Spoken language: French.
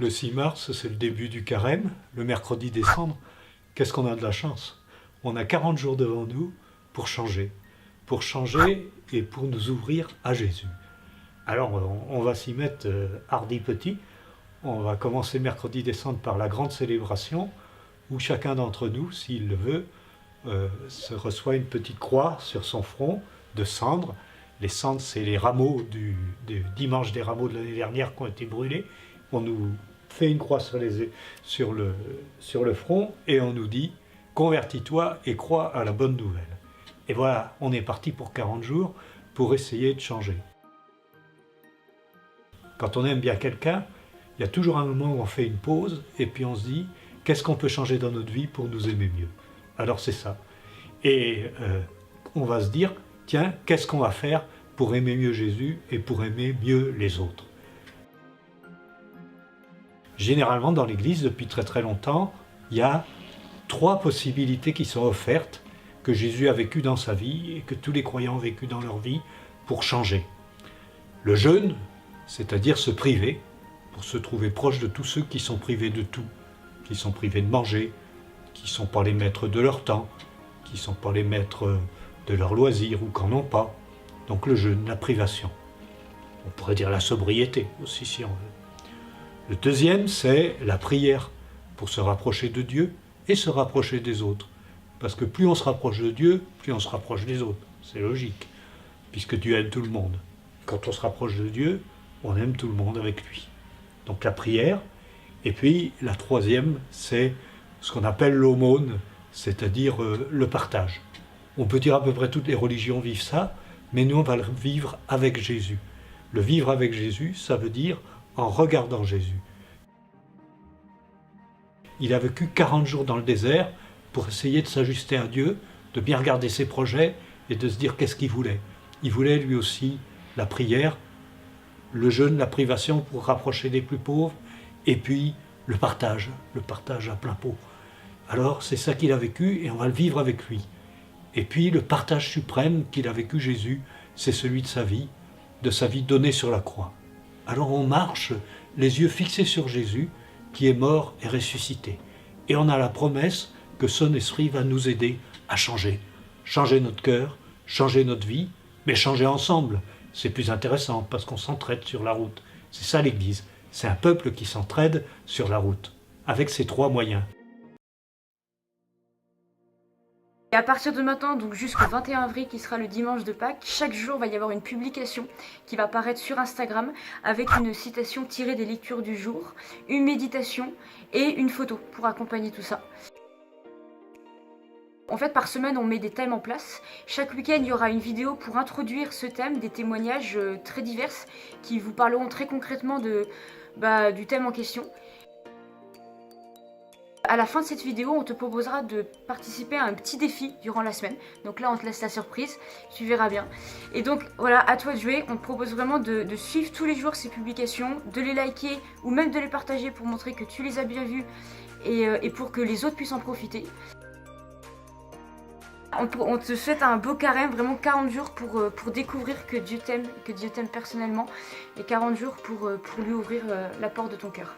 Le 6 mars, c'est le début du carême, le mercredi décembre. Qu'est-ce qu'on a de la chance? On a 40 jours devant nous pour changer et pour nous ouvrir à Jésus. Alors on va s'y mettre hardi petit. On va commencer mercredi décembre par la grande célébration où chacun d'entre nous, s'il le veut, se reçoit une petite croix sur son front de cendres. Les cendres, c'est les rameaux du dimanche des rameaux de l'année dernière qui ont été brûlés. On nous fait une croix sur le front et on nous dit « Convertis-toi et crois à la bonne nouvelle ». Et voilà, on est parti pour 40 jours pour essayer de changer. Quand on aime bien quelqu'un, il y a toujours un moment où on fait une pause et puis on se dit « Qu'est-ce qu'on peut changer dans notre vie pour nous aimer mieux ?» Alors c'est ça. Et on va se dire « Tiens, qu'est-ce qu'on va faire pour aimer mieux Jésus et pour aimer mieux les autres ?» Généralement, dans l'Église, depuis très très longtemps, il y a 3 possibilités qui sont offertes, que Jésus a vécues dans sa vie et que tous les croyants ont vécues dans leur vie pour changer. Le jeûne, c'est-à-dire se priver, pour se trouver proche de tous ceux qui sont privés de tout, qui sont privés de manger, qui ne sont pas les maîtres de leur temps, qui ne sont pas les maîtres de leurs loisirs ou qui n'en ont pas. Donc le jeûne, la privation. On pourrait dire la sobriété aussi si on veut. Le deuxième, c'est la prière, pour se rapprocher de Dieu et se rapprocher des autres. Parce que plus on se rapproche de Dieu, plus on se rapproche des autres. C'est logique, puisque Dieu aime tout le monde. Quand on se rapproche de Dieu, on aime tout le monde avec lui. Donc la prière. Et puis la troisième, c'est ce qu'on appelle l'aumône, c'est-à-dire le partage. On peut dire à peu près toutes les religions vivent ça, mais nous on va le vivre avec Jésus. Le vivre avec Jésus, ça veut dire en regardant Jésus. Il a vécu 40 jours dans le désert pour essayer de s'ajuster à Dieu, de bien regarder ses projets et de se dire qu'est-ce qu'il voulait. Il voulait lui aussi la prière, le jeûne, la privation pour rapprocher des plus pauvres, et puis le partage à plein pot. Alors c'est ça qu'il a vécu et on va le vivre avec lui. Et puis le partage suprême qu'il a vécu Jésus, c'est celui de sa vie donnée sur la croix. Alors on marche les yeux fixés sur Jésus qui est mort et ressuscité. Et on a la promesse que son esprit va nous aider à changer. Changer notre cœur, changer notre vie, mais changer ensemble. C'est plus intéressant parce qu'on s'entraide sur la route. C'est ça l'Église. C'est un peuple qui s'entraide sur la route, avec ces 3 moyens. Et à partir de maintenant, donc jusqu'au 21 avril, qui sera le dimanche de Pâques, chaque jour va y avoir une publication qui va apparaître sur Instagram avec une citation tirée des lectures du jour, une méditation et une photo pour accompagner tout ça. En fait, par semaine, on met des thèmes en place. Chaque week-end, il y aura une vidéo pour introduire ce thème, des témoignages très divers qui vous parleront très concrètement du thème en question. À la fin de cette vidéo, on te proposera de participer à un petit défi durant la semaine. Donc là, on te laisse la surprise, tu verras bien. Et donc voilà, à toi de jouer. On te propose vraiment de suivre tous les jours ces publications, de les liker ou même de les partager pour montrer que tu les as bien vues et pour que les autres puissent en profiter. On te souhaite un beau carême, vraiment 40 jours pour découvrir que Dieu t'aime personnellement et 40 jours pour lui ouvrir la porte de ton cœur.